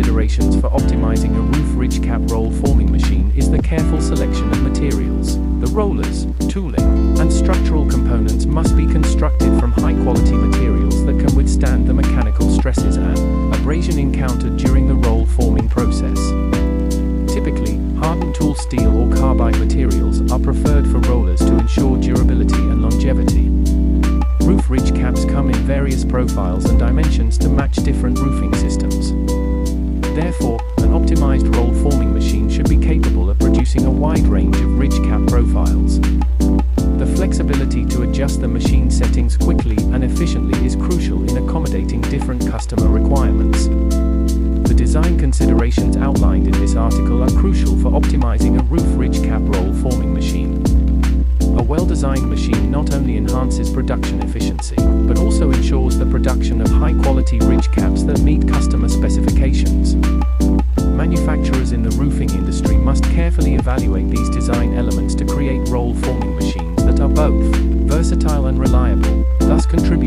considerations for optimizing a roof ridge cap roll forming machine is the careful selection of materials. The rollers, tooling, and structural components must be constructed from high-quality materials that can withstand the mechanical stresses and abrasion encountered during the roll forming process. Typically, hardened tool steel or carbide materials are preferred for rollers to ensure durability and longevity. Roof ridge caps come in various profiles and dimensions to match different roofing systems. Therefore, an optimized roll forming machine should be capable of producing a wide range of ridge cap profiles. The flexibility to adjust the machine settings quickly and efficiently is crucial in accommodating different customer requirements. The design considerations outlined in this article are crucial for optimizing a roof ridge cap roll forming machine. A well-designed machine not only enhances production efficiency, but also ensures the production of high-quality ridge caps that meet customer specifications. Manufacturers in the roofing industry must carefully evaluate these design elements to create roll forming machines that are both versatile and reliable, thus contributing